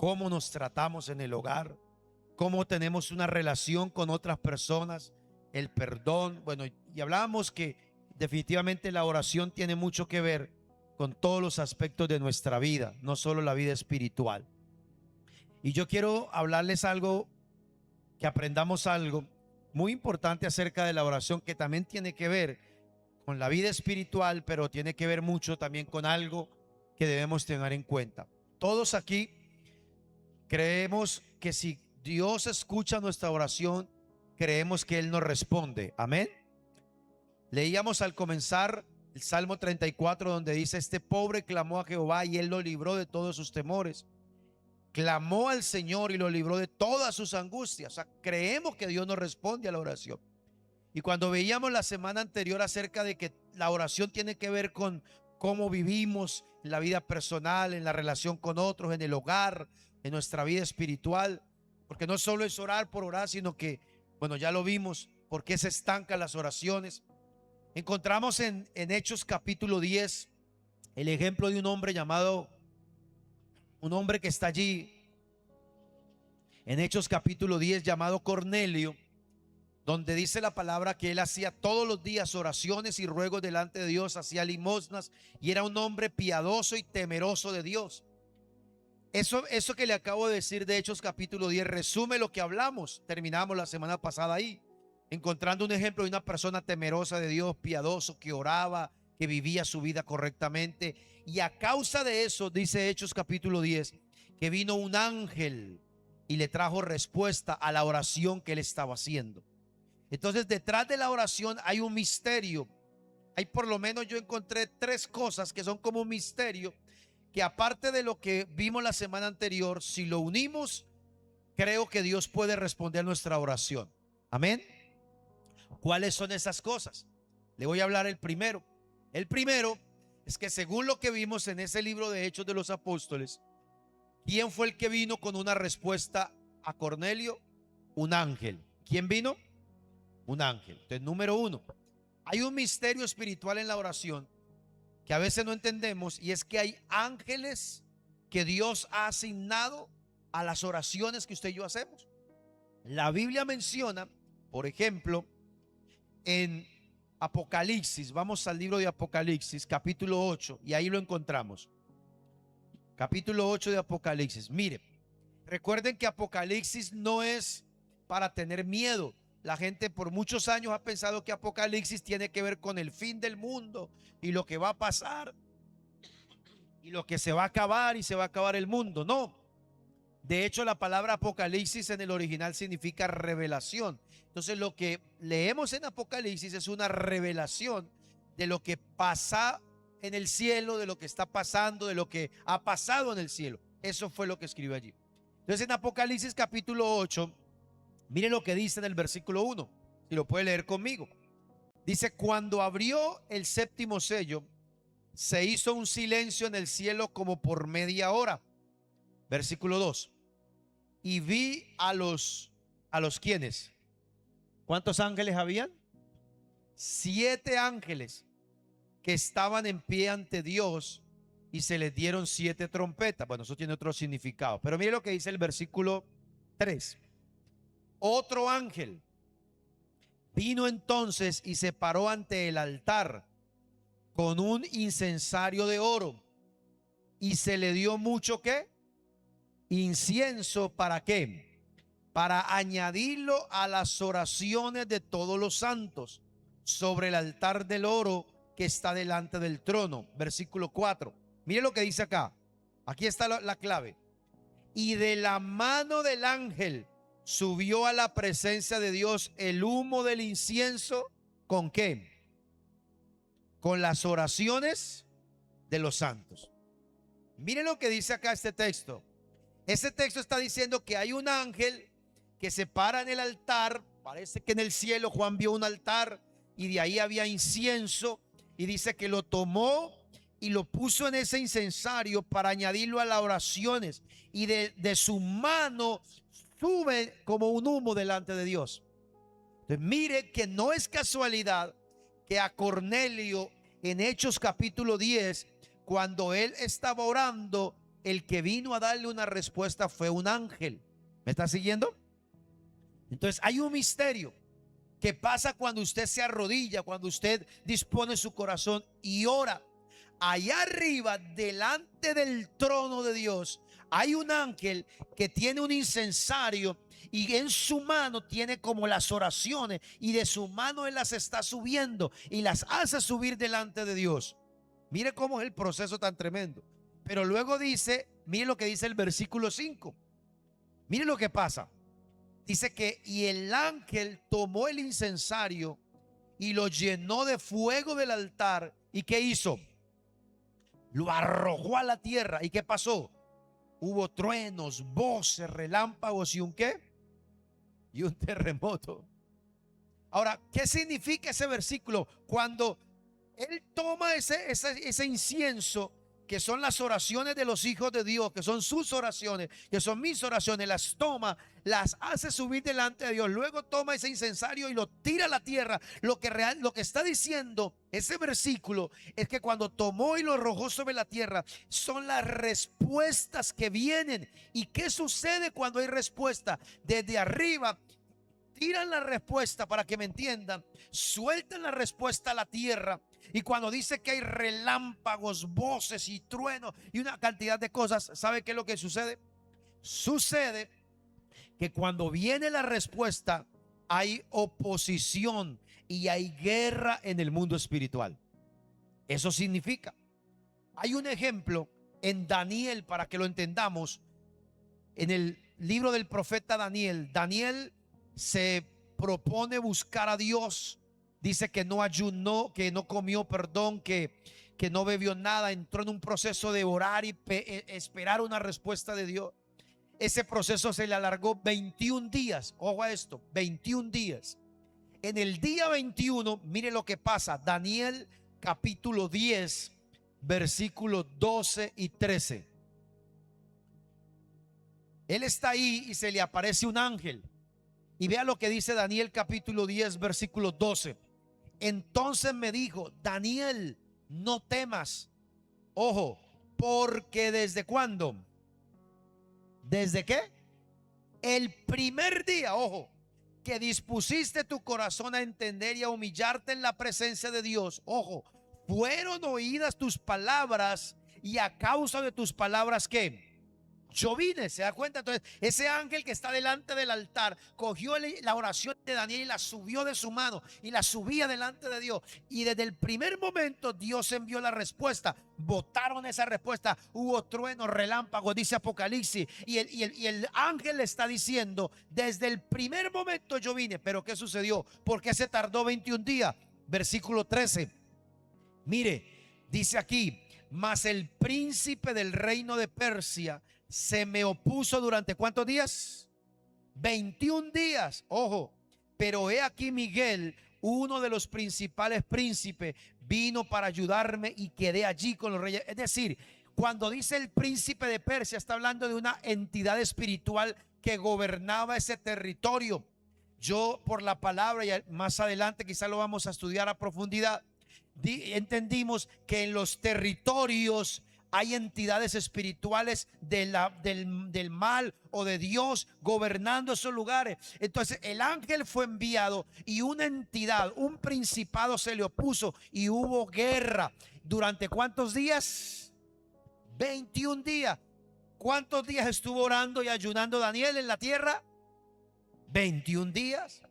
cómo nos tratamos en el hogar, cómo tenemos una relación con otras personas, el perdón. Bueno, y hablábamos que definitivamente la oración tiene mucho que ver con todos los aspectos de nuestra vida, no solo la vida espiritual. Y yo quiero hablarles algo, que aprendamos algo muy importante acerca de la oración, que también tiene que ver con la vida espiritual, pero tiene que ver mucho también con algo que debemos tener en cuenta. Todos aquí creemos que si Dios escucha nuestra oración, creemos que Él nos responde. Amén. Leíamos al comenzar el Salmo 34, donde dice: este pobre clamó a Jehová y Él lo libró de todos sus temores. Clamó al Señor y lo libró de todas sus angustias. O sea, creemos que Dios nos responde a la oración. Y cuando veíamos la semana anterior acerca de que la oración tiene que ver con cómo vivimos en la vida personal, en la relación con otros, en el hogar, en nuestra vida espiritual, porque no solo es orar por orar, sino que, bueno, ya lo vimos, por qué se estancan las oraciones. Encontramos en Hechos capítulo 10 el ejemplo de un hombre un hombre que está allí en Hechos capítulo 10 llamado Cornelio, donde dice la palabra que él hacía todos los días oraciones y ruegos delante de Dios, hacía limosnas y era un hombre piadoso y temeroso de Dios. Eso que le acabo de decir de Hechos capítulo 10 resume lo que hablamos. Terminamos la semana pasada ahí, encontrando un ejemplo de una persona temerosa de Dios, piadoso, que oraba, que vivía su vida correctamente. Y a causa de eso, dice Hechos capítulo 10, que vino un ángel y le trajo respuesta a la oración que él estaba haciendo. Entonces, detrás de la oración hay un misterio. Hay, por lo menos yo encontré tres cosas que son como un misterio, que aparte de lo que vimos la semana anterior, si lo unimos, creo que Dios puede responder nuestra oración. Amén. ¿Cuáles son esas cosas? Le voy a hablar el primero. El primero es que, según lo que vimos en ese libro de Hechos de los Apóstoles, ¿quién fue el que vino con una respuesta a Cornelio? Un ángel. ¿Quién vino? Un ángel. Entonces, número uno, hay un misterio espiritual en la oración que a veces no entendemos, y es que hay ángeles que Dios ha asignado a las oraciones que usted y yo hacemos. La Biblia menciona, por ejemplo, en Apocalipsis, vamos al libro de Apocalipsis, capítulo 8, y ahí lo encontramos. Capítulo 8 de Apocalipsis. Mire, recuerden que Apocalipsis no es para tener miedo. La gente por muchos años ha pensado que Apocalipsis tiene que ver con el fin del mundo y lo que va a pasar y lo que se va a acabar y se va a acabar el mundo. No. De hecho, la palabra Apocalipsis en el original significa revelación. Entonces, lo que leemos en Apocalipsis es una revelación de lo que pasa en el cielo, de lo que está pasando, de lo que ha pasado en el cielo. Eso fue lo que escribió allí. Entonces, en Apocalipsis capítulo 8, mire lo que dice en el versículo 1, si lo puede leer conmigo. Dice: cuando abrió el séptimo sello, se hizo un silencio en el cielo como por media hora. Versículo 2. Y vi a los ¿quiénes? ¿Cuántos ángeles habían? 7 ángeles que estaban en pie ante Dios, y se les dieron 7 trompetas. Bueno, eso tiene otro significado, pero mire lo que dice el versículo 3. Otro ángel vino entonces y se paró ante el altar con un incensario de oro, y se le dio mucho ¿qué? Incienso. ¿Para qué? Para añadirlo a las oraciones de todos los santos sobre el altar del oro que está delante del trono. Versículo 4. Mire lo que dice acá. Aquí está la clave. Y de la mano del ángel subió a la presencia de Dios el humo del incienso. ¿Con qué? Con las oraciones de los santos. Mire lo que dice acá este texto. Este texto está diciendo que hay un ángel que se para en el altar. Parece que en el cielo Juan vio un altar y de ahí había incienso, y dice que lo tomó y lo puso en ese incensario para añadirlo a las oraciones, y de su mano sube como un humo delante de Dios. Entonces, mire que no es casualidad que a Cornelio en Hechos capítulo 10, cuando él estaba orando, el que vino a darle una respuesta fue un ángel. ¿Me está siguiendo? Entonces hay un misterio que pasa cuando usted se arrodilla, cuando usted dispone su corazón y ora. Allá arriba, delante del trono de Dios, hay un ángel que tiene un incensario y en su mano tiene como las oraciones, y de su mano él las está subiendo y las hace subir delante de Dios. Mire cómo es el proceso tan tremendo. Pero luego dice, mire lo que dice el versículo 5. Mire lo que pasa. Dice que y el ángel tomó el incensario y lo llenó de fuego del altar. ¿Y qué hizo? Lo arrojó a la tierra. ¿Y qué pasó? Hubo truenos, voces, relámpagos y un ¿qué? Y un terremoto. Ahora, ¿qué significa ese versículo? Cuando él toma ese incienso, que son las oraciones de los hijos de Dios, que son sus oraciones, que son mis oraciones, las toma, las hace subir delante de Dios, luego toma ese incensario y lo tira a la tierra. Lo que está diciendo ese versículo es que cuando tomó y lo arrojó sobre la tierra, son las respuestas que vienen. ¿Y qué sucede cuando hay respuesta? Desde arriba tiran la respuesta, para que me entiendan, sueltan la respuesta a la tierra. Y cuando dice que hay relámpagos, voces y truenos y una cantidad de cosas, ¿sabe qué es lo que sucede? Sucede que cuando viene la respuesta hay oposición y hay guerra en el mundo espiritual. Eso significa, hay un ejemplo en Daniel, para que lo entendamos. En el libro del profeta Daniel, Daniel se propone buscar a Dios. Dice que no ayunó, que no comió, perdón, que no bebió nada. Entró en un proceso de orar y esperar una respuesta de Dios. Ese proceso se le alargó 21 días. Ojo a esto, 21 días. En el día 21, mire lo que pasa. Daniel capítulo 10, versículos 12 y 13. Él está ahí y se le aparece un ángel. Y vea lo que dice Daniel capítulo 10, versículo 12. Entonces me dijo: Daniel, no temas. Ojo, porque ¿desde cuándo? ¿Desde qué? El primer día, ojo, que dispusiste tu corazón a entender y a humillarte en la presencia de Dios. Ojo, fueron oídas tus palabras, y a causa de tus palabras, ¿qué? Yo vine. ¿Se da cuenta? Entonces ese ángel que está delante del altar cogió la oración de Daniel y la subió de su mano y la subía delante de Dios. Y desde el primer momento Dios envió la respuesta. Votaron esa respuesta. Hubo truenos, relámpagos, dice Apocalipsis. Y el ángel le está diciendo: desde el primer momento yo vine. Pero ¿qué sucedió? ¿Por qué se tardó 21 días? Versículo 13. Mire, dice aquí: mas el príncipe del reino de Persia se me opuso durante ¿cuántos días? 21 días. Ojo, pero he aquí Miguel, uno de los principales príncipes, vino para ayudarme y quedé allí con los reyes. Es decir, cuando dice el príncipe de Persia, está hablando de una entidad espiritual que gobernaba ese territorio. Yo, por la palabra, y más adelante quizá lo vamos a estudiar a profundidad, entendimos que en los territorios hay entidades espirituales del mal o de Dios gobernando esos lugares. Entonces el ángel fue enviado y una entidad, un principado se le opuso y hubo guerra. ¿Durante cuántos días? 21 días. ¿Cuántos días estuvo orando y ayunando Daniel en la tierra? 21 días.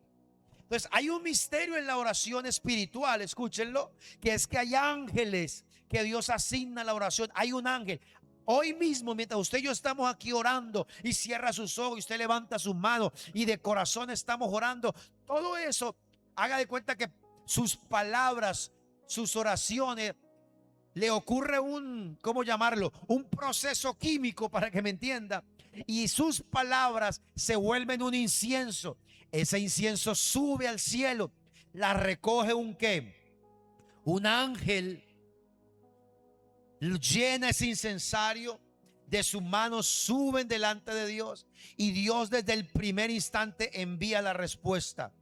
Entonces hay un misterio en la oración espiritual, escúchenlo, que es que hay ángeles que Dios asigna a la oración. Hay un ángel. Hoy mismo, mientras usted y yo estamos aquí orando, y cierra sus ojos y usted levanta sus manos y de corazón estamos orando, todo eso, haga de cuenta que sus palabras, sus oraciones, le ocurre un, ¿cómo llamarlo? Un proceso químico, para que me entienda, y sus palabras se vuelven un incienso. Ese incienso sube al cielo, la recoge un ¿qué? Un ángel, llena ese incensario, de sus manos suben delante de Dios, y Dios desde el primer instante envía la respuesta.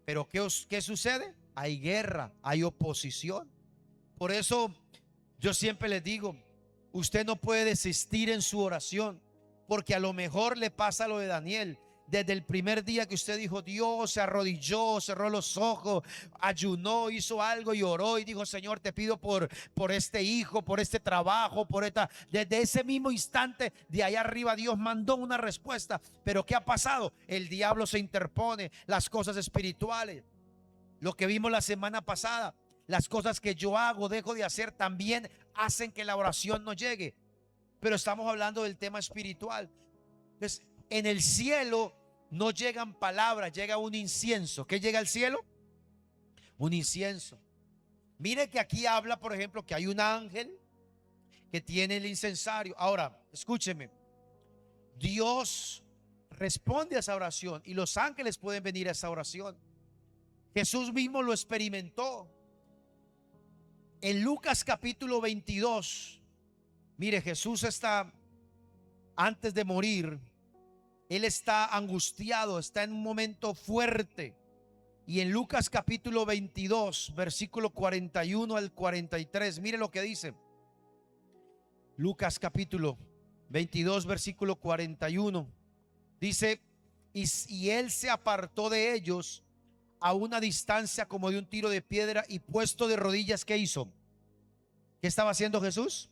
Pero ¿qué sucede? Hay guerra, hay oposición. Por eso yo siempre les digo, Usted no puede desistir en su oración, porque a lo mejor le pasa lo de Daniel. Desde el primer día que usted dijo, Dios, se arrodilló, cerró los ojos, ayunó, hizo algo y oró y dijo, Señor, te pido por este hijo, por este trabajo, por esta. Desde ese mismo instante, de allá arriba, Dios mandó una respuesta. Pero ¿qué ha pasado? El diablo se interpone, las cosas espirituales, lo que vimos la semana pasada, las cosas que yo hago, dejo de hacer, también hacen que la oración no llegue. Pero estamos hablando del tema espiritual. Entonces, en el cielo no llegan palabras, llega un incienso. ¿Qué llega al cielo? Un incienso. Mire que aquí habla, por ejemplo, que hay un ángel que tiene el incensario. Ahora, escúcheme. Dios responde a esa oración y los ángeles pueden venir a esa oración. Jesús mismo lo experimentó. En Lucas capítulo 22, mire, Jesús está antes de morir. Él está angustiado, está en un momento fuerte. Y en Lucas capítulo 22, versículo 41 al 43, mire lo que dice. Lucas capítulo 22, versículo 41. Dice, y él se apartó de ellos a una distancia como de un tiro de piedra y puesto de rodillas, ¿qué hizo? ¿Qué estaba haciendo Jesús?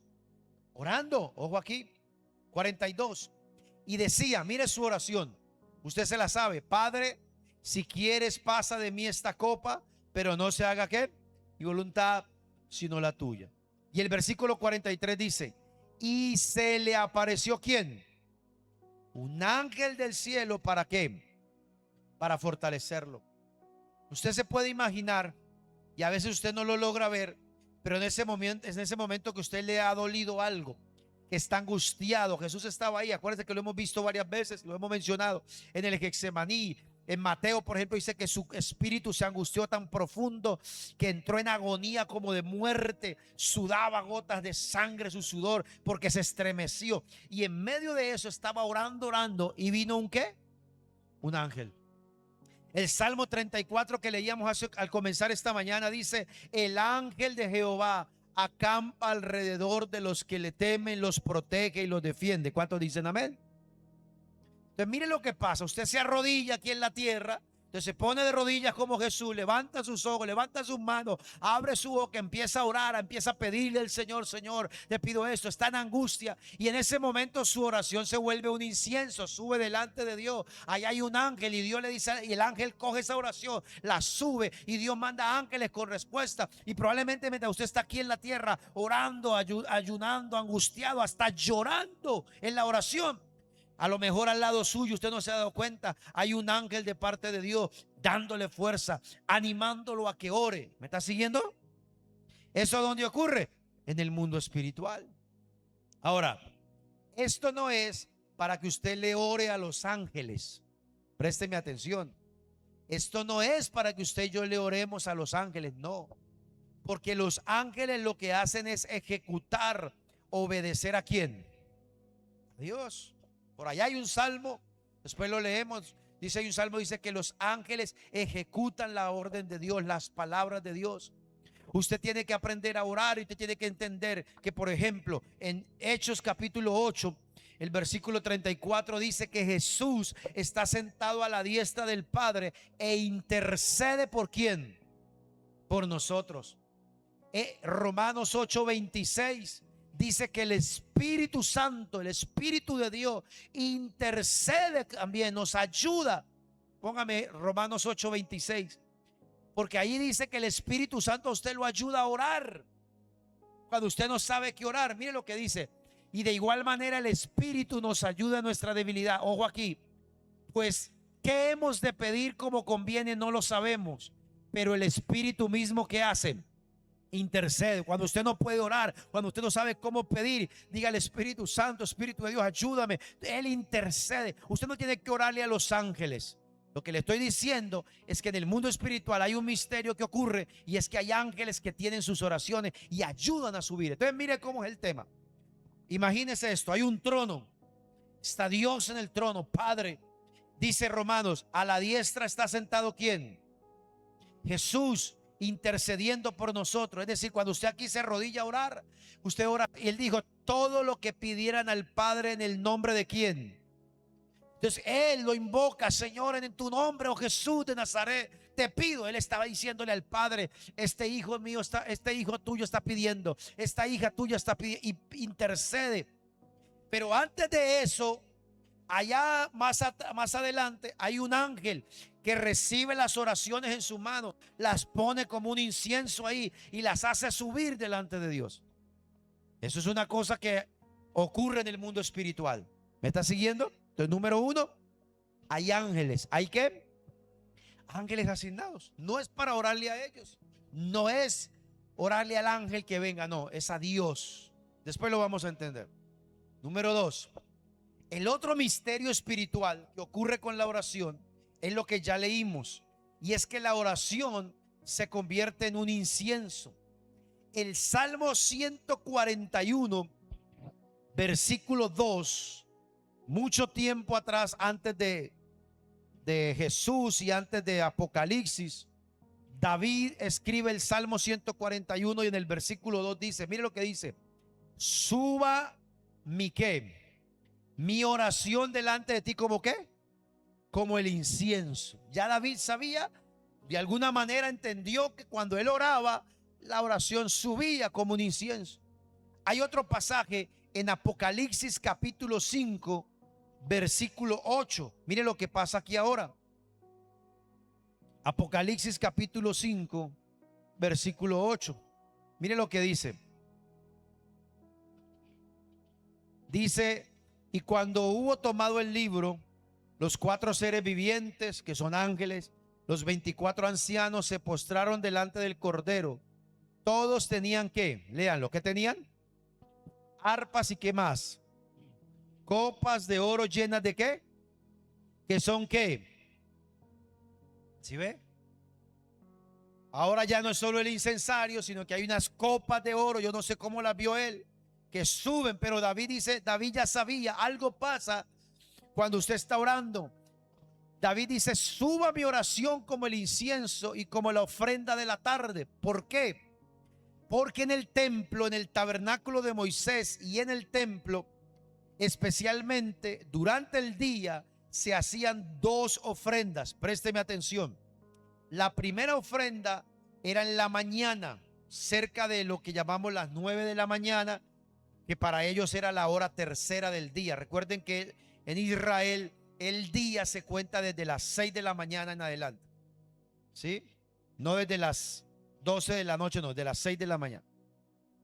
Orando. Ojo aquí, 42. Y decía, mire su oración, usted se la sabe: Padre, si quieres pasa de mí esta copa, pero no se haga ¿qué? Mi voluntad, sino la tuya. Y el versículo 43 dice, y se le apareció ¿quién? Un ángel del cielo. ¿Para qué? Para fortalecerlo. Usted se puede imaginar, y a veces usted no lo logra ver, pero en ese momento que usted le ha dolido algo, que está angustiado. Jesús estaba ahí, acuérdense que lo hemos visto varias veces, lo hemos mencionado en el Getsemaní. En Mateo, por ejemplo, dice que su espíritu se angustió tan profundo que entró en agonía como de muerte, sudaba gotas de sangre su sudor porque se estremeció. Y en medio de eso estaba orando, y vino un ¿qué? Un ángel. El Salmo 34 que leíamos al comenzar esta mañana dice, el ángel de Jehová acampa alrededor de los que le temen, los protege y los defiende. ¿Cuántos dicen amén? Entonces mire lo que pasa, usted se arrodilla aquí en la tierra, entonces se pone de rodillas como Jesús, levanta sus ojos, levanta sus manos, abre su boca, empieza a orar, empieza a pedirle al Señor, Señor, te pido esto, está en angustia, y en ese momento su oración se vuelve un incienso, sube delante de Dios. Allá hay un ángel y Dios le dice, y el ángel coge esa oración, la sube, y Dios manda ángeles con respuesta. Y probablemente mientras usted está aquí en la tierra orando, ayunando, angustiado, hasta llorando en la oración, a lo mejor al lado suyo usted no se ha dado cuenta, hay un ángel de parte de Dios dándole fuerza, animándolo a que ore. ¿Me está siguiendo? ¿Eso dónde ocurre? En el mundo espiritual. Ahora, esto no es para que usted le ore a los ángeles. Présteme atención. Esto no es para que usted y yo le oremos a los ángeles, no. Porque los ángeles lo que hacen es ejecutar, obedecer ¿a quién? A Dios. Por allá hay un salmo, después lo leemos, dice, hay un salmo, dice que los ángeles ejecutan la orden de Dios, las palabras de Dios. Usted tiene que aprender a orar y usted tiene que entender que, por ejemplo, en Hechos capítulo 8, el versículo 34 dice que Jesús está sentado a la diestra del Padre e intercede ¿por quién? Por nosotros. Romanos 8:26 dice que el Espíritu Santo, el Espíritu de Dios, intercede también, nos ayuda. Póngame Romanos 8:26, porque ahí dice que el Espíritu Santo a usted lo ayuda a orar cuando usted no sabe qué orar. Mire lo que dice, y de igual manera el Espíritu nos ayuda en nuestra debilidad. Ojo aquí, pues qué hemos de pedir como conviene no lo sabemos, pero el Espíritu mismo ¿qué hace? Intercede. Cuando usted no puede orar, cuando usted no sabe cómo pedir, diga al Espíritu Santo, Espíritu de Dios, ayúdame. Él intercede. Usted no tiene que orarle a los ángeles. Lo que le estoy diciendo es que en el mundo espiritual hay un misterio que ocurre, y es que hay ángeles que tienen sus oraciones y ayudan a subir. Entonces mire cómo es el tema. Imagínese esto, hay un trono, está Dios en el trono, Padre. Dice Romanos, a la diestra está sentado ¿quién? Jesús, intercediendo por nosotros. Es decir, cuando usted aquí se arrodilla a orar, usted ora, y él dijo, todo lo que pidieran al Padre en el nombre de ¿quién? Entonces él lo invoca: Señor, en tu nombre, oh Jesús de Nazaret, te pido. Él estaba diciéndole al Padre: este hijo mío está, este hijo tuyo está pidiendo, esta hija tuya está pidiendo, y intercede. Pero antes de eso, allá más adelante, hay un ángel que recibe las oraciones en su mano, las pone como un incienso ahí y las hace subir delante de Dios. Eso es una cosa que ocurre en el mundo espiritual. ¿Me está siguiendo? Entonces, número uno, hay ángeles. ¿Hay qué? Ángeles asignados. No es para orarle a ellos, no es orarle al ángel que venga, no, es a Dios. Después lo vamos a entender. Número dos, el otro misterio espiritual que ocurre con la oración es lo que ya leímos, y es que la oración se convierte en un incienso. El Salmo 141, versículo 2, mucho tiempo atrás, antes de Jesús y antes de Apocalipsis, David escribe el Salmo 141 y en el versículo 2 dice, mire lo que dice: suba mi qué, mi oración delante de ti como qué, como el incienso. Ya David sabía, de alguna manera entendió que cuando él oraba, la oración subía como un incienso. Hay otro pasaje en Apocalipsis capítulo 5, versículo 8. Mire lo que pasa aquí ahora. Apocalipsis capítulo 5, versículo 8. Mire lo que dice. Dice: y cuando hubo tomado el libro, los 4 seres vivientes, que son ángeles, los 24 ancianos, se postraron delante del Cordero. Todos tenían ¿qué? Lean lo que tenían: arpas y ¿qué más? Copas de oro llenas de ¿qué? ¿Que son qué? ¿Sí ve? Ahora ya no es solo el incensario, sino que hay unas copas de oro, yo no sé cómo las vio él, que suben. Pero David dice, David ya sabía, algo pasa cuando usted está orando. David dice: suba mi oración como el incienso y como la ofrenda de la tarde. ¿Por qué? Porque en el templo, en el tabernáculo de Moisés y en el templo, especialmente durante el día, se hacían 2 ofrendas. Présteme atención. La primera ofrenda era en la mañana, cerca de lo que llamamos las 9 de la mañana, que para ellos era la hora tercera del día. Recuerden que en Israel el día se cuenta desde las 6 de la mañana en adelante, ¿sí? No desde las 12 de la noche, no, de las 6 de la mañana.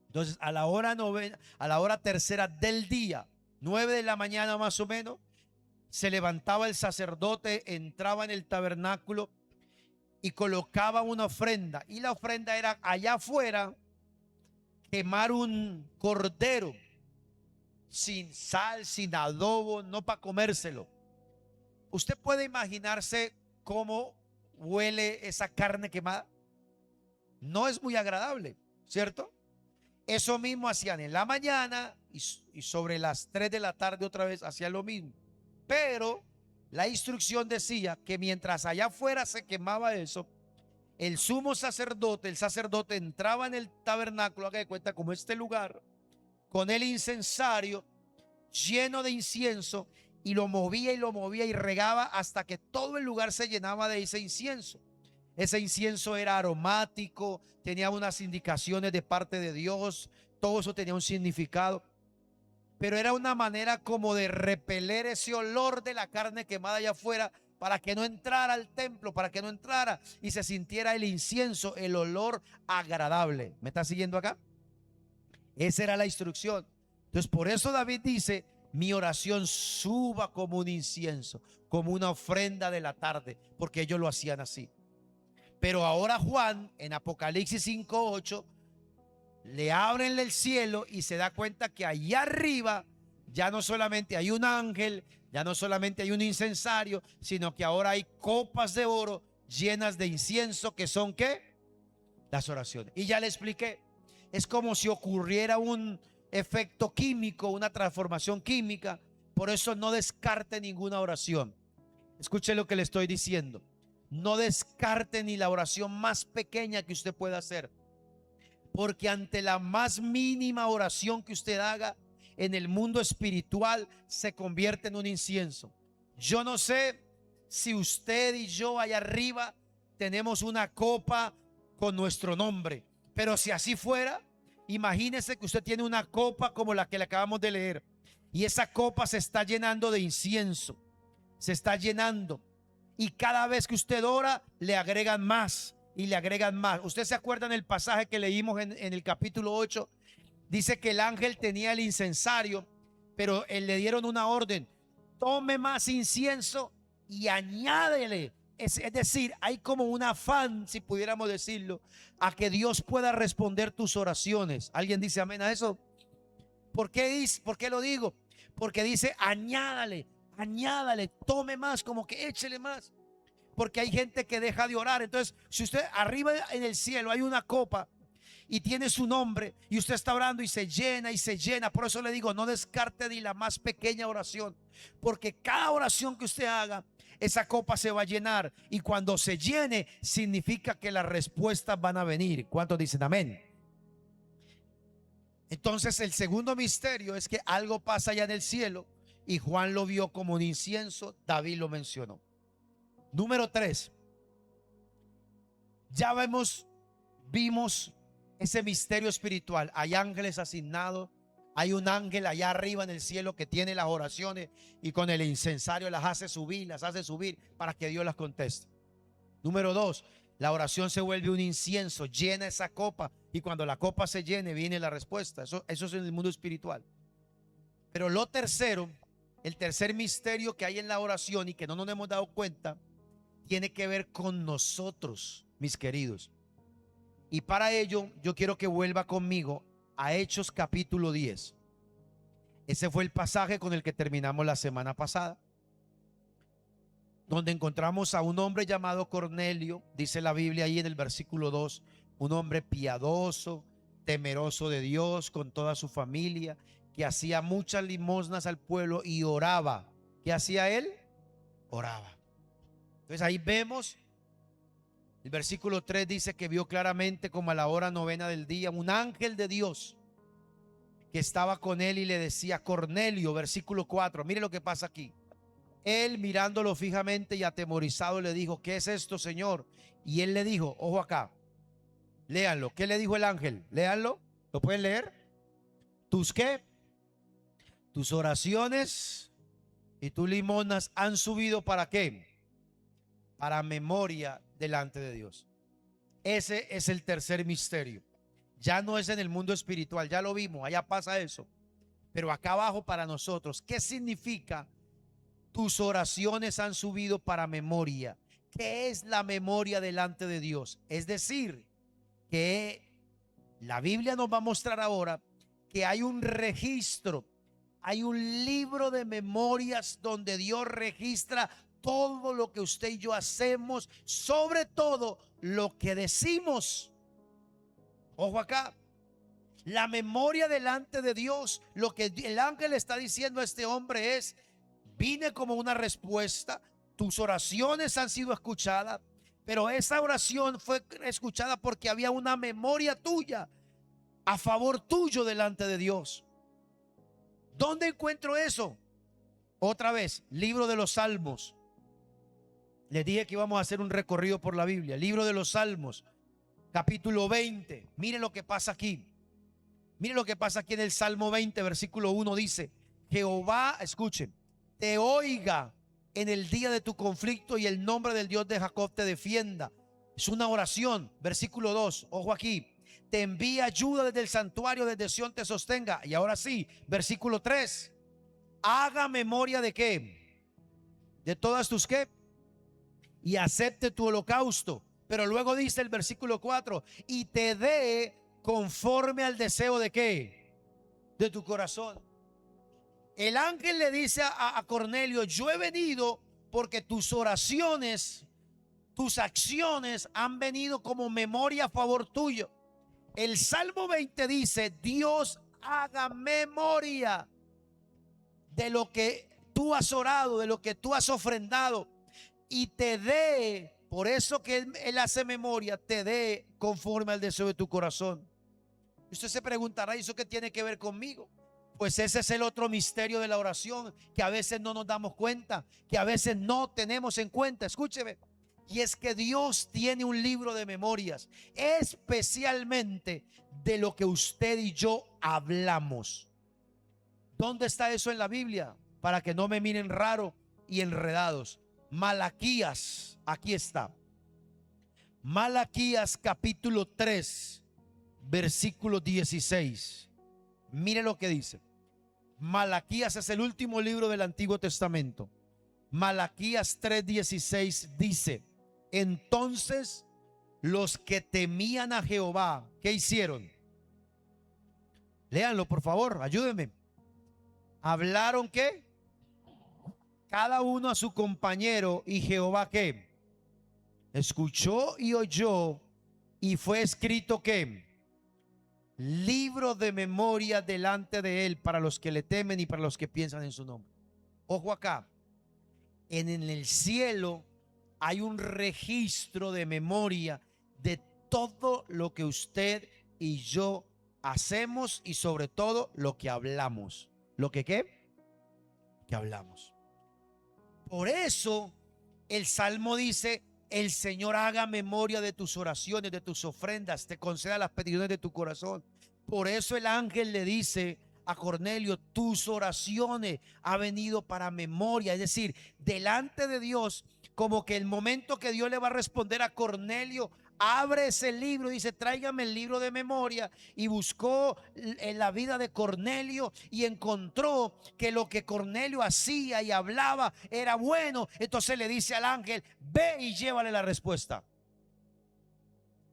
Entonces, a la hora novena, a la hora tercera del día, 9 de la mañana más o menos, se levantaba el sacerdote, entraba en el tabernáculo y colocaba una ofrenda. Y la ofrenda era allá afuera quemar un cordero sin sal, sin adobo, no para comérselo. Usted puede imaginarse cómo huele esa carne quemada. No es muy agradable, ¿cierto? Eso mismo hacían en la mañana y sobre las 3 de la tarde otra vez hacían lo mismo. Pero la instrucción decía que mientras allá afuera se quemaba eso, el sumo sacerdote, el sacerdote entraba en el tabernáculo, haga de cuenta como este lugar, con el incensario lleno de incienso, y lo movía y regaba hasta que todo el lugar se llenaba de ese incienso. Ese incienso era aromático, tenía unas indicaciones de parte de Dios, todo eso tenía un significado, pero era una manera como de repeler ese olor de la carne quemada allá afuera, para que no entrara al templo, para que no entrara y se sintiera el incienso, el olor agradable. ¿Me está siguiendo acá? Esa era la instrucción. Entonces, por eso David dice: mi oración suba como un incienso, como una ofrenda de la tarde, porque ellos lo hacían así. Pero ahora Juan, en Apocalipsis 5:8, le abren el cielo y se da cuenta que allá arriba ya no solamente hay un ángel, ya no solamente hay un incensario, sino que ahora hay copas de oro llenas de incienso, que son ¿qué? Las oraciones. Y ya le expliqué, es como si ocurriera un efecto químico, una transformación química. Por eso no descarte ninguna oración. Escuche lo que le estoy diciendo. No descarte ni la oración más pequeña que usted pueda hacer, porque ante la más mínima oración que usted haga, en el mundo espiritual se convierte en un incienso. Yo no sé si usted y yo allá arriba tenemos una copa con nuestro nombre, pero si así fuera, imagínese que usted tiene una copa como la que le acabamos de leer, y esa copa se está llenando de incienso, se está llenando, y cada vez que usted ora le agregan más y le agregan más. Usted se acuerda en el pasaje que leímos en el capítulo 8, dice que el ángel tenía el incensario, pero él le dieron una orden: tome más incienso y añádele. Es decir, hay como un afán, si pudiéramos decirlo, a que Dios pueda responder tus oraciones. ¿Alguien dice amén a eso? ¿Por qué lo digo? Porque dice añádale, añádale, tome más, como que échele más. Porque hay gente que deja de orar. Entonces, si usted arriba en el cielo hay una copa y tiene su nombre y usted está orando y se llena y se llena, por eso le digo, no descarte ni la más pequeña oración, porque cada oración que usted haga, esa copa se va a llenar, y cuando se llene significa que las respuestas van a venir. ¿Cuántos dicen amén? Entonces el segundo misterio es que algo pasa allá en el cielo y Juan lo vio como un incienso. David lo mencionó. Número 3, ya vimos ese misterio espiritual. Hay ángeles asignados. Hay un ángel allá arriba en el cielo que tiene las oraciones y con el incensario las hace subir para que Dios las conteste. Número 2, la oración se vuelve un incienso, llena esa copa, y cuando la copa se llene viene la respuesta. Eso es en el mundo espiritual. Pero lo tercero, el tercer misterio que hay en la oración y que no nos hemos dado cuenta, tiene que ver con nosotros, mis queridos. Y para ello yo quiero que vuelva conmigo a Hechos capítulo 10. Ese fue el pasaje con el que terminamos la semana pasada, donde encontramos a un hombre llamado Cornelio. Dice la Biblia ahí en el versículo 2, un hombre piadoso, temeroso de Dios, con toda su familia, que hacía muchas limosnas al pueblo y oraba. ¿Qué hacía él? Oraba. Entonces ahí vemos, el versículo 3 dice que vio claramente, como a la hora novena del día, un ángel de Dios que estaba con él y le decía: Cornelio. Versículo 4, mire lo que pasa aquí. Él, mirándolo fijamente y atemorizado, le dijo: ¿qué es esto, Señor? Y él le dijo, ojo acá, léanlo. ¿Qué le dijo el ángel? Léanlo. ¿Lo pueden leer? ¿Tus qué? Tus oraciones y tus limosnas han subido ¿para qué? Para memoria delante de Dios. Ese es el tercer misterio. Ya no es en el mundo espiritual, ya lo vimos, allá pasa eso. Pero acá abajo para nosotros, ¿qué significa? Tus oraciones han subido para memoria. ¿Qué es la memoria delante de Dios? Es decir, que la Biblia nos va a mostrar ahora que hay un registro, hay un libro de memorias donde Dios registra todo lo que usted y yo hacemos, sobre todo lo que decimos. Ojo acá, la memoria delante de Dios. Lo que el ángel está diciendo a este hombre es: vine como una respuesta, tus oraciones han sido escuchadas, pero esa oración fue escuchada porque había una memoria tuya a favor tuyo delante de Dios. ¿Dónde encuentro eso? Otra vez, libro de los Salmos. Les dije que íbamos a hacer un recorrido por la Biblia. Libro de los Salmos, capítulo 20. Mire lo que pasa aquí. Mire lo que pasa aquí en el Salmo 20, versículo 1 dice: Jehová, escuchen, te oiga en el día de tu conflicto y el nombre del Dios de Jacob te defienda. Es una oración. Versículo 2, ojo aquí: te envía ayuda desde el santuario, desde Sión te sostenga. Y ahora sí, versículo 3, haga memoria de qué, de todas tus qué, y acepte tu holocausto. Pero luego dice el versículo 4, y te dé conforme al deseo de qué, de tu corazón. El ángel le dice a Cornelio: yo he venido porque tus oraciones, tus acciones han venido como memoria a favor tuyo. El Salmo 20 dice: Dios haga memoria de lo que tú has orado, de lo que tú has ofrendado, y te dé, por eso que él hace memoria, te dé conforme al deseo de tu corazón. Usted se preguntará: ¿eso qué tiene que ver conmigo? Pues ese es el otro misterio de la oración, que a veces no nos damos cuenta, que a veces no tenemos en cuenta. Escúcheme. Y es que Dios tiene un libro de memorias, especialmente de lo que usted y yo hablamos. ¿Dónde está eso en la Biblia? Para que no me miren raro y enredados. Malaquías, aquí está. Malaquías capítulo 3, versículo 16. Mire lo que dice. Malaquías es el último libro del Antiguo Testamento. Malaquías 3:16 dice: entonces los que temían a Jehová, ¿qué hicieron? Léanlo, por favor, ayúdenme. Hablaron, ¿qué? Cada uno a su compañero, y Jehová, ¿qué? Escuchó y oyó, y fue escrito, ¿qué? Libro de memoria delante de él para los que le temen y para los que piensan en su nombre. Ojo acá, en el cielo hay un registro de memoria de todo lo que usted y yo hacemos, y sobre todo lo que hablamos. ¿Lo que qué? Que hablamos. Por eso el Salmo dice: el Señor haga memoria de tus oraciones, de tus ofrendas, te conceda las peticiones de tu corazón. Por eso el ángel le dice a Cornelio: tus oraciones ha venido para memoria. Es decir, delante de Dios, como que el momento que Dios le va a responder a Cornelio, abre ese libro y dice: tráigame el libro de memoria. Y buscó en la vida de Cornelio y encontró que lo que Cornelio hacía y hablaba era bueno. Entonces le dice al ángel: ve y llévale la respuesta.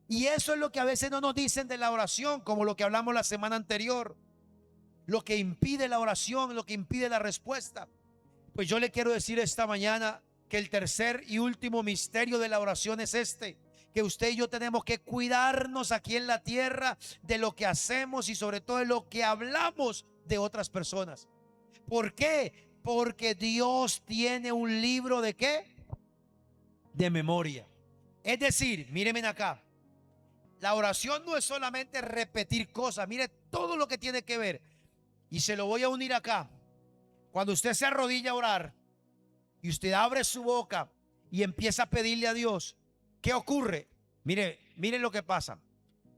Y eso es lo que a veces no nos dicen de la oración, como lo que hablamos la semana anterior. Lo que impide la oración, lo que impide la respuesta. Pues yo le quiero decir esta mañana que el tercer y último misterio de la oración es este: que usted y yo tenemos que cuidarnos aquí en la tierra de lo que hacemos y sobre todo de lo que hablamos de otras personas. ¿Por qué? Porque Dios tiene un libro de ¿qué? De memoria. Es decir, mírenme acá, la oración no es solamente repetir cosas. Mire todo lo que tiene que ver. Y se lo voy a unir acá. Cuando usted se arrodilla a orar y usted abre su boca y empieza a pedirle a Dios, ¿qué ocurre? Mire lo que pasa.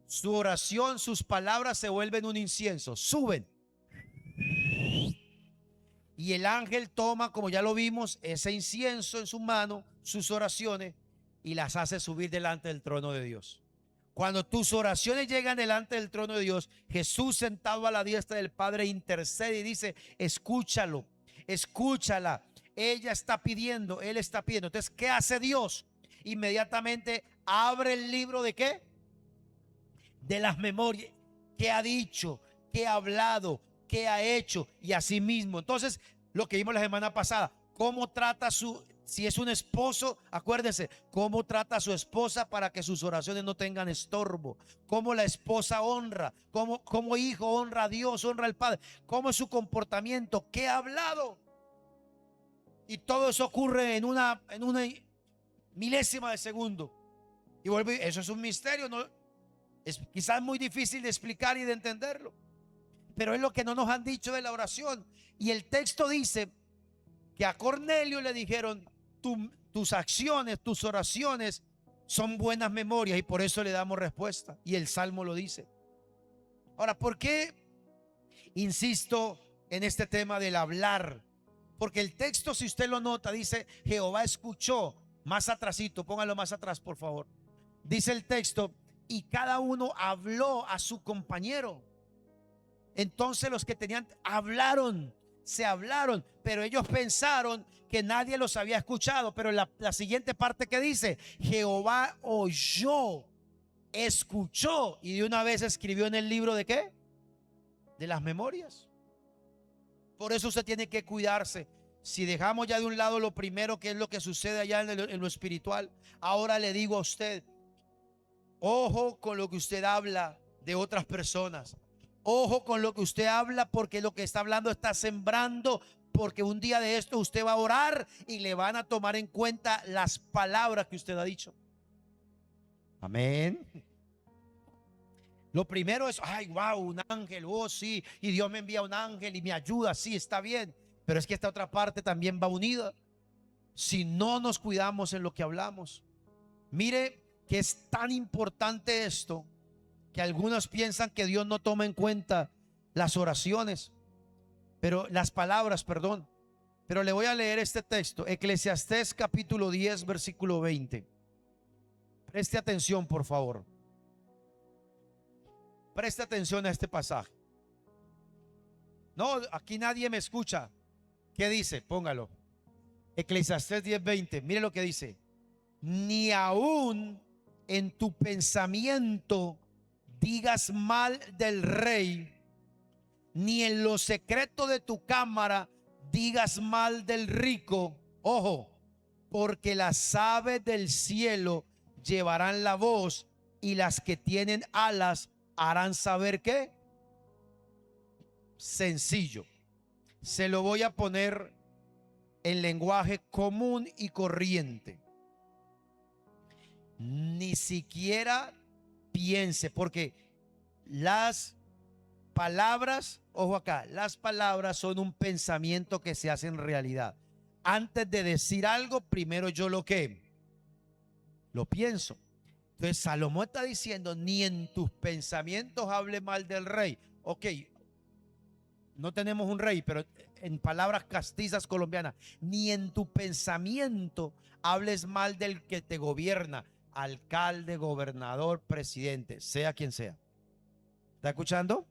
Su oración, sus palabras se vuelven un incienso, suben. Y el ángel toma, como ya lo vimos, ese incienso en su mano, sus oraciones, y las hace subir delante del trono de Dios. Cuando tus oraciones llegan delante del trono de Dios, Jesús, sentado a la diestra del Padre, intercede y dice: escúchalo, escúchala. Ella está pidiendo, él está pidiendo. Entonces, ¿qué hace Dios? Inmediatamente abre el libro de ¿qué? De las memorias. ¿Qué ha dicho? ¿Qué ha hablado? ¿Qué ha hecho? Y así mismo. Entonces, lo que vimos la semana pasada, cómo trata si es un esposo, acuérdese, cómo trata a su esposa para que sus oraciones no tengan estorbo. Cómo la esposa honra, cómo hijo honra a Dios, honra al Padre. Cómo es su comportamiento, qué ha hablado. Y todo eso ocurre en una milésima de segundo. Y vuelve, eso es un misterio, ¿no? Es quizás muy difícil de explicar y de entenderlo, pero es lo que no nos han dicho de la oración. Y el texto dice que a Cornelio le dijeron: tus acciones, tus oraciones son buenas memorias, y por eso le damos respuesta. Y el Salmo lo dice. Ahora, ¿por qué insisto en este tema del hablar? Porque el texto, si usted lo nota, dice: Jehová escuchó. Más atrasito, póngalo más atrás, por favor. Dice el texto: y cada uno habló a su compañero. Entonces los que tenían hablaron, se hablaron, pero ellos pensaron que nadie los había escuchado. Pero la siguiente parte que dice: Jehová oyó, escuchó, y de una vez escribió en el libro de ¿qué? De las memorias. Por eso usted tiene que cuidarse. Si dejamos ya de un lado lo primero, que es lo que sucede allá en lo espiritual, ahora le digo a usted: ojo con lo que usted habla de otras personas. Ojo con lo que usted habla, porque lo que está hablando está sembrando. Porque un día de esto usted va a orar y le van a tomar en cuenta las palabras que usted ha dicho. Amén. Lo primero es, ay, wow, un ángel, oh sí, y Dios me envía un ángel y me ayuda, sí, está bien. Pero es que esta otra parte también va unida. Si no nos cuidamos en lo que hablamos. Mire que es tan importante esto que algunos piensan que Dios no toma en cuenta las oraciones, pero las palabras, perdón. Pero le voy a leer este texto, Eclesiastés capítulo 10, versículo 20. Preste atención, por favor. Preste atención a este pasaje. No, aquí nadie me escucha. ¿Qué dice? Póngalo. Eclesiastés 10:20. Mire lo que dice. Ni aún en tu pensamiento digas mal del rey, ni en lo secreto de tu cámara digas mal del rico. Ojo, porque las aves del cielo llevarán la voz y las que tienen alas harán saber qué. Sencillo. Se lo voy a poner en lenguaje común y corriente. Ni siquiera piense, porque las palabras, ojo acá, las palabras son un pensamiento que se hace en realidad. Antes de decir algo, primero yo lo pienso. Entonces Salomón está diciendo, ni en tus pensamientos hable mal del rey. Ok, no tenemos un rey, pero en palabras castizas colombianas, ni en tu pensamiento hables mal del que te gobierna, alcalde, gobernador, presidente, sea quien sea. ¿Está escuchando?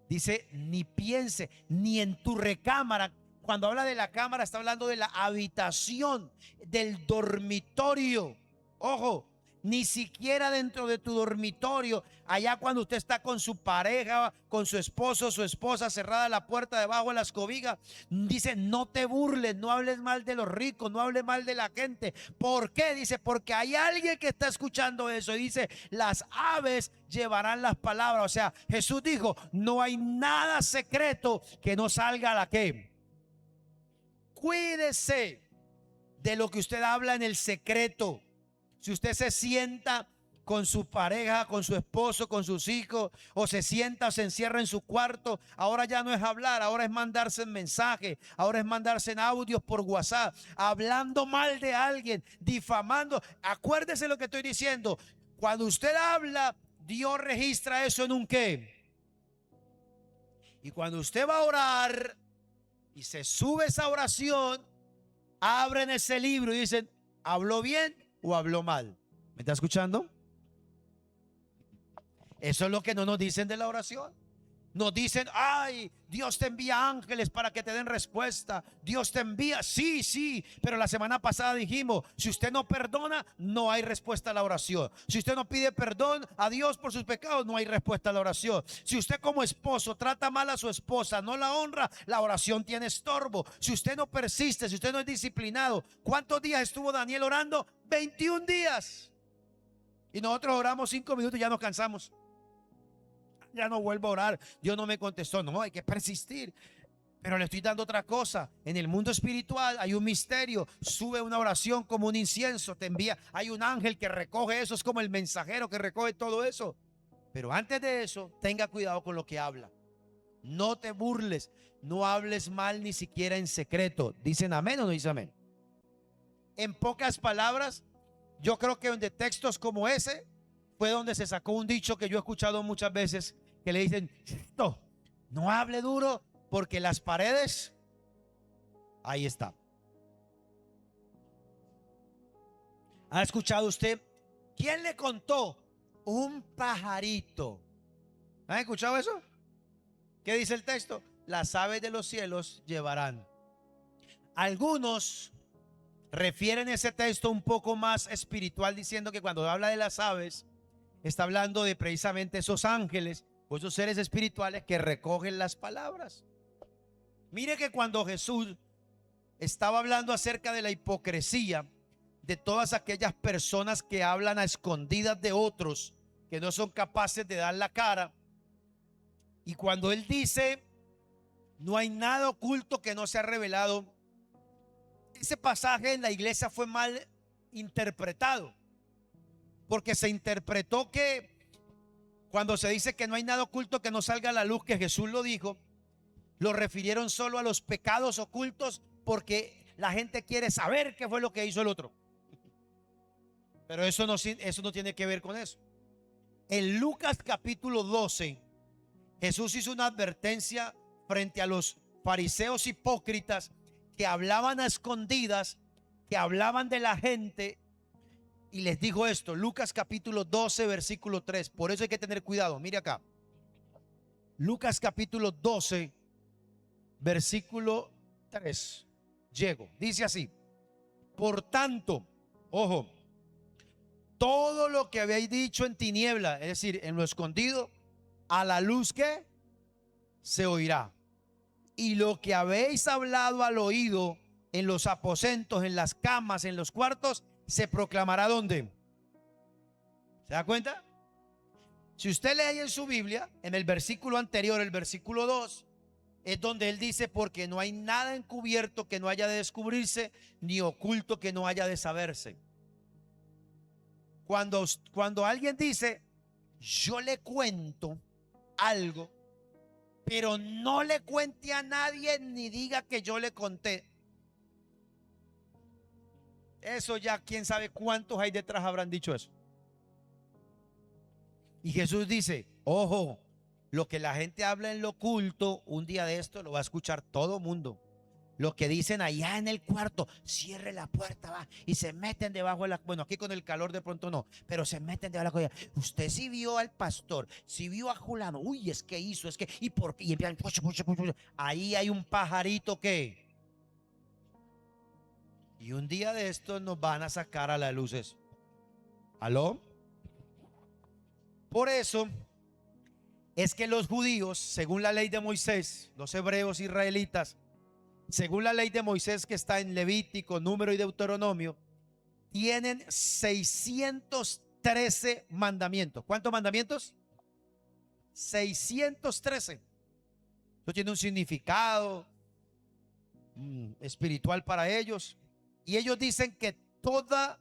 Dice, ni piense, ni en tu recámara. Cuando habla de la cámara, está hablando de la habitación, del dormitorio. Ojo, ni siquiera dentro de tu dormitorio, allá cuando usted está con su pareja, con su esposo, su esposa, cerrada la puerta debajo de las cobijas, dice, no te burles, no hables mal de los ricos, no hables mal de la gente. ¿Por qué? Dice, porque hay alguien que está escuchando eso y dice, las aves llevarán las palabras. O sea, Jesús dijo, no hay nada secreto que no salga a la que. Cuídese de lo que usted habla en el secreto. Si usted se sienta con su pareja, con su esposo, con sus hijos, o se sienta o se encierra en su cuarto, ahora ya no es hablar, ahora es mandarse en mensaje, ahora es mandarse en audios por WhatsApp, hablando mal de alguien, difamando. Acuérdese lo que estoy diciendo. Cuando usted habla, Dios registra eso en un qué. Y cuando usted va a orar y se sube esa oración, abren ese libro y dicen, ¿habló bien o habló mal? ¿Me está escuchando? Eso es lo que no nos dicen de la oración. Nos dicen, ay, Dios te envía ángeles para que te den respuesta. Dios te envía, sí, sí. Pero la semana pasada dijimos, si usted no perdona, no hay respuesta a la oración. Si usted no pide perdón a Dios por sus pecados, no hay respuesta a la oración. Si usted como esposo trata mal a su esposa, no la honra, la oración tiene estorbo. Si usted no persiste, si usted no es disciplinado. ¿Cuántos días estuvo Daniel orando? 21 días. Y nosotros oramos 5 minutos y ya nos cansamos. Ya no vuelvo a orar, Dios no me contestó. No, hay que persistir. Pero le estoy dando otra cosa. En el mundo espiritual hay un misterio. Sube una oración como un incienso, te envía. Hay un ángel que recoge eso, es como el mensajero que recoge todo eso. Pero antes de eso, tenga cuidado con lo que habla. No te burles, no hables mal ni siquiera en secreto. ¿Dicen amén o no dicen amén? En pocas palabras, yo creo que de textos como ese fue donde se sacó un dicho que yo he escuchado muchas veces, que le dicen, no hable duro porque las paredes, ahí está. ¿Ha escuchado usted? ¿Quién le contó? Un pajarito. ¿Han escuchado eso? ¿Qué dice el texto? Las aves de los cielos llevarán. Algunos refieren ese texto un poco más espiritual, diciendo que cuando habla de las aves, está hablando de precisamente esos ángeles o esos seres espirituales que recogen las palabras. Mire que cuando Jesús estaba hablando acerca de la hipocresía de todas aquellas personas que hablan a escondidas de otros, que no son capaces de dar la cara, y cuando él dice, no hay nada oculto que no sea revelado, ese pasaje en la iglesia fue mal interpretado, porque se interpretó que Cuando se dice que no hay nada oculto que no salga a la luz, que Jesús lo dijo, lo refirieron solo a los pecados ocultos porque la gente quiere saber qué fue lo que hizo el otro. Pero eso no tiene que ver con eso. En Lucas capítulo 12, Jesús hizo una advertencia frente a los fariseos hipócritas que hablaban a escondidas, que hablaban de la gente, y les dijo esto. Lucas capítulo 12 versículo 3. Por eso hay que tener cuidado. Mire acá, Lucas capítulo 12 versículo 3. Dice así: por tanto, ojo, todo lo que habéis dicho en tiniebla, es decir, en lo escondido, a la luz que se oirá. Y lo que habéis hablado al oído en los aposentos, en las camas, en los cuartos, se proclamará ¿dónde? ¿Se da cuenta? Si usted lee en su Biblia, en el versículo anterior, el versículo 2, es donde él dice: porque no hay nada encubierto que no haya de descubrirse, ni oculto que no haya de saberse. Cuando alguien dice: yo le cuento algo, pero no le cuente a nadie ni diga que yo le conté, eso ya quién sabe cuántos hay detrás habrán dicho eso. Y Jesús dice: ojo, lo que la gente habla en lo oculto, un día de esto lo va a escuchar todo mundo. Lo que dicen allá en el cuarto, cierre la puerta, va, y se meten debajo de la... Bueno, aquí con el calor de pronto no, pero se meten debajo de la cobija. Usted sí vio al pastor, sí vio a Julano, uy, es que hizo, es que, y por qué, y empiezan, ahí hay un pajarito que... Y un día de estos nos van a sacar a la luz eso. ¿Aló? Por eso es que los judíos, según la ley de Moisés, los hebreos israelitas, según la ley de Moisés que está en Levítico, Número y Deuteronomio, tienen 613 mandamientos. ¿Cuántos mandamientos? 613. Eso tiene un significado espiritual para ellos. Y ellos dicen que toda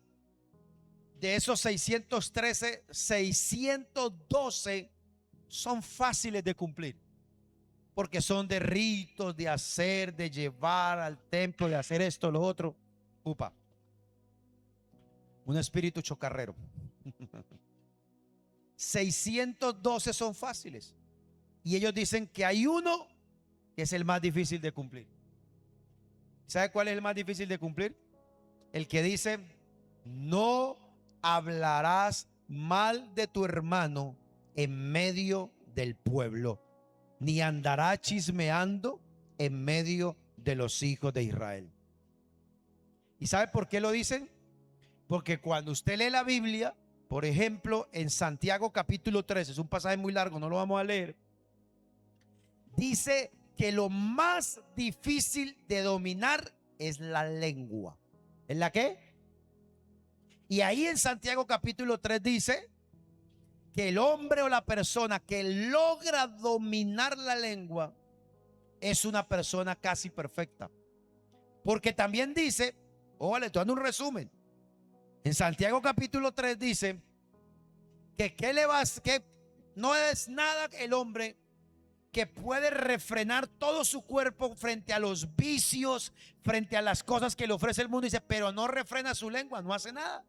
de esos 613, 612 son fáciles de cumplir, porque son de ritos, de hacer, de llevar al templo, de hacer esto, lo otro. Upa, un espíritu chocarrero. 612 son fáciles. Y ellos dicen que hay uno que es el más difícil de cumplir. ¿Sabe cuál es el más difícil de cumplir? El que dice: no hablarás mal de tu hermano en medio del pueblo, ni andará chismeando en medio de los hijos de Israel. ¿Y sabe por qué lo dicen? Porque cuando usted lee la Biblia, por ejemplo, en Santiago capítulo 13, es un pasaje muy largo, no lo vamos a leer, dice que lo más difícil de dominar es la lengua. ¿En la qué? Y ahí en Santiago capítulo 3 dice que el hombre o la persona que logra dominar la lengua es una persona casi perfecta. Porque también dice, le estoy dando un resumen. En Santiago capítulo 3 dice que no es nada el hombre que puede refrenar todo su cuerpo frente a los vicios, frente a las cosas que le ofrece el mundo. Dice, pero no refrena su lengua, no hace nada.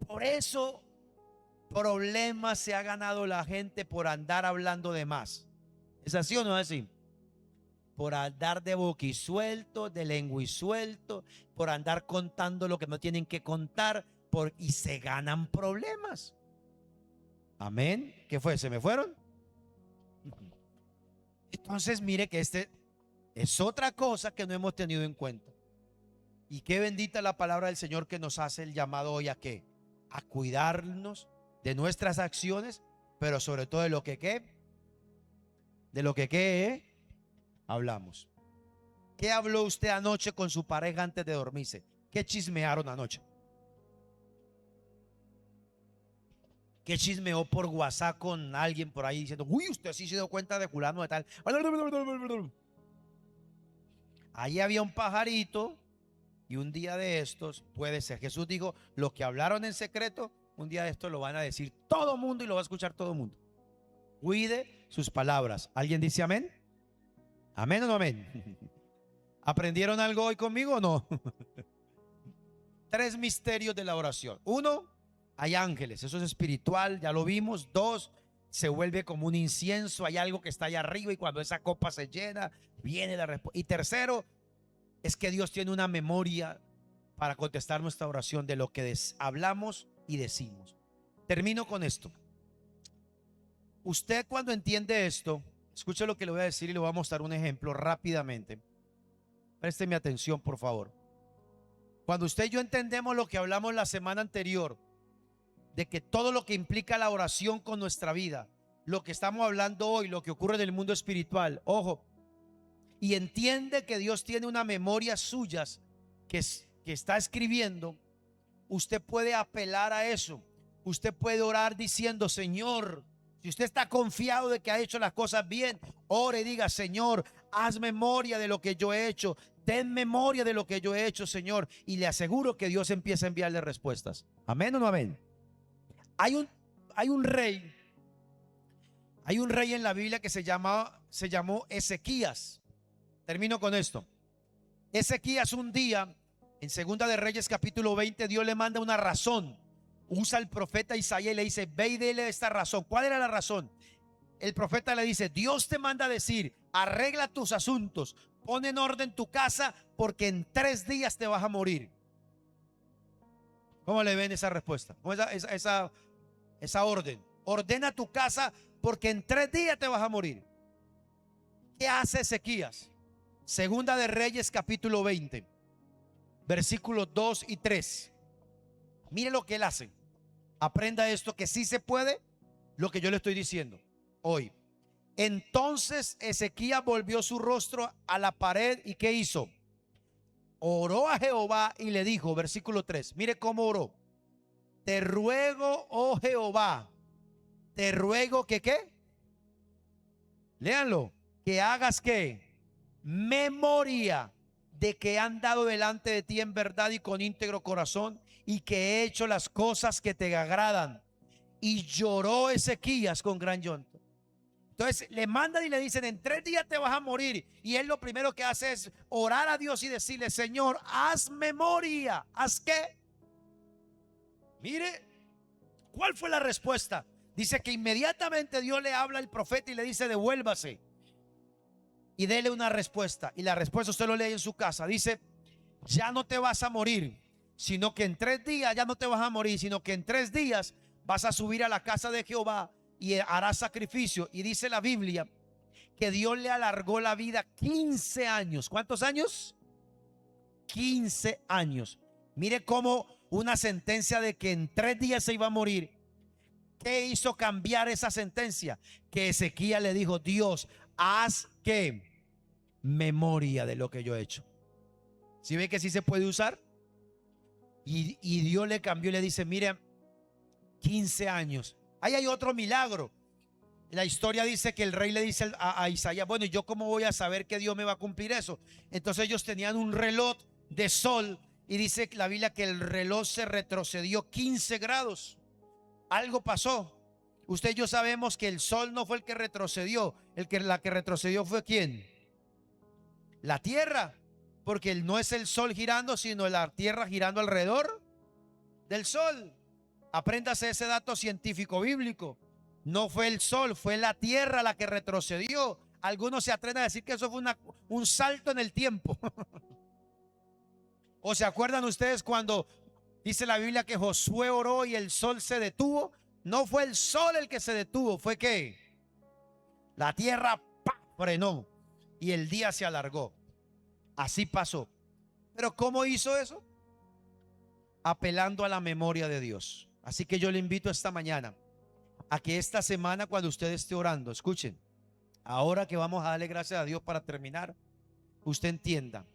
Por eso problemas se ha ganado la gente por andar hablando de más. ¿Es así o no es así? Por andar de boquisuelto, de lenguisuelto, por andar contando lo que no tienen que contar, y se ganan problemas. Amén. ¿Qué fue? ¿Se me fueron? Entonces mire que este es otra cosa que no hemos tenido en cuenta. Y qué bendita la palabra del Señor que nos hace el llamado hoy a qué, a cuidarnos de nuestras acciones, pero sobre todo de lo que hablamos. ¿Qué habló usted anoche con su pareja antes de dormirse? ¿Qué chismearon anoche? ¿Qué chismeó por WhatsApp con alguien por ahí diciendo, uy, usted sí se dio cuenta de fulano de tal? Ahí había un pajarito y un día de estos puede ser. Jesús dijo, lo que hablaron en secreto, un día de esto lo van a decir todo mundo y lo va a escuchar todo mundo. Cuide sus palabras. ¿Alguien dice amén? ¿Amén o no amén? ¿Aprendieron algo hoy conmigo o no? 3 misterios de la oración. 1, hay ángeles, eso es espiritual, ya lo vimos. 2, se vuelve como un incienso, hay algo que está allá arriba y cuando esa copa se llena, viene la respuesta. Y 3, es que Dios tiene una memoria para contestar nuestra oración de lo que hablamos y decimos. Termino con esto. Usted cuando entiende esto, escuche lo que le voy a decir y le voy a mostrar un ejemplo rápidamente. Présteme atención, por favor. Cuando usted y yo entendemos lo que hablamos la semana anterior, de que todo lo que implica la oración con nuestra vida, lo que estamos hablando hoy, lo que ocurre en el mundo espiritual, ojo, y entiende que Dios tiene una memoria suya que está escribiendo, usted puede apelar a eso. Usted puede orar diciendo: Señor, si usted está confiado de que ha hecho las cosas bien, ore y diga: Señor, haz memoria de lo que yo he hecho, ten memoria de lo que yo he hecho, Señor. Y le aseguro que Dios empieza a enviarle respuestas. ¿Amén o no amén? Hay un rey en la Biblia que se llamó Ezequías. Termino con esto. Ezequías, un día en Segunda de Reyes capítulo 20, Dios le manda una razón. Usa el profeta Isaías y le dice: ve y dele esta razón. ¿Cuál era la razón? El profeta le dice: Dios te manda a decir, arregla tus asuntos, pon en orden tu casa, porque en 3 días te vas a morir. ¿Cómo le ven esa respuesta? ¿Cómo esa orden? Ordena tu casa porque en 3 días te vas a morir. ¿Qué hace Ezequías? Segunda de Reyes capítulo 20, versículos 2 y 3. Mire lo que él hace. Aprenda esto, que sí se puede, lo que yo le estoy diciendo hoy. Entonces Ezequías volvió su rostro a la pared y ¿qué hizo? Oró a Jehová y le dijo, versículo 3, mire cómo oró: te ruego, oh Jehová, te ruego que ¿qué? Léanlo. Que hagas ¿qué? Memoria de que he andado delante de ti en verdad y con íntegro corazón, y que he hecho las cosas que te agradan. Y lloró Ezequías con gran llanto. Entonces le mandan y le dicen: en 3 días te vas a morir. Y él lo primero que hace es orar a Dios y decirle: Señor, haz memoria. ¿Haz qué? Mire, ¿cuál fue la respuesta? Dice que inmediatamente Dios le habla al profeta y le dice: devuélvase y dele una respuesta. Y la respuesta usted lo lee en su casa. Dice: ya no te vas a morir, sino que en 3 días ya no te vas a morir, sino que en 3 días vas a subir a la casa de Jehová y harás sacrificio. Y dice la Biblia que Dios le alargó la vida 15 años. ¿Cuántos años? 15 años. Mire cómo una sentencia de que en 3 días se iba a morir, ¿qué hizo cambiar esa sentencia? Que Ezequías le dijo: Dios, haz que memoria de lo que yo he hecho. ¿Sí ve que sí se puede usar? Y Dios le cambió y le dice: mire, 15 años. Ahí hay otro milagro. La historia dice que el rey le dice a Isaías: bueno, ¿y yo cómo voy a saber que Dios me va a cumplir eso? Entonces ellos tenían un reloj de sol y dice la Biblia que el reloj se retrocedió 15 grados. Algo pasó. Usted y yo sabemos que el sol no fue el que retrocedió. La que retrocedió fue ¿quién? La tierra. Porque no es el sol girando, sino la tierra girando alrededor del sol. Apréndase ese dato científico bíblico. No fue el sol, fue la tierra la que retrocedió. Algunos se atreven a decir que eso fue un salto en el tiempo. ¿O se acuerdan ustedes cuando dice la Biblia que Josué oró y el sol se detuvo? No fue el sol el que se detuvo, fue que la tierra frenó y el día se alargó. Así pasó. ¿Pero cómo hizo eso? Apelando a la memoria de Dios. Así que yo le invito esta mañana a que esta semana, cuando usted esté orando, escuchen, ahora que vamos a darle gracias a Dios para terminar, usted entienda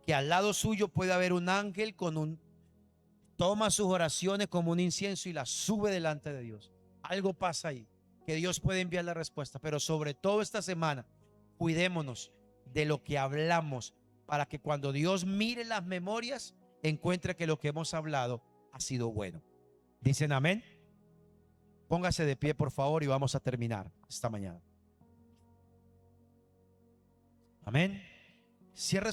que al lado suyo puede haber un ángel toma sus oraciones como un incienso y las sube delante de Dios. Algo pasa ahí, que Dios puede enviar la respuesta. Pero sobre todo esta semana, cuidémonos de lo que hablamos, para que cuando Dios mire las memorias, encuentre que lo que hemos hablado ha sido bueno. ¿Dicen amén? Póngase de pie, por favor, y vamos a terminar esta mañana. Amén. Cierre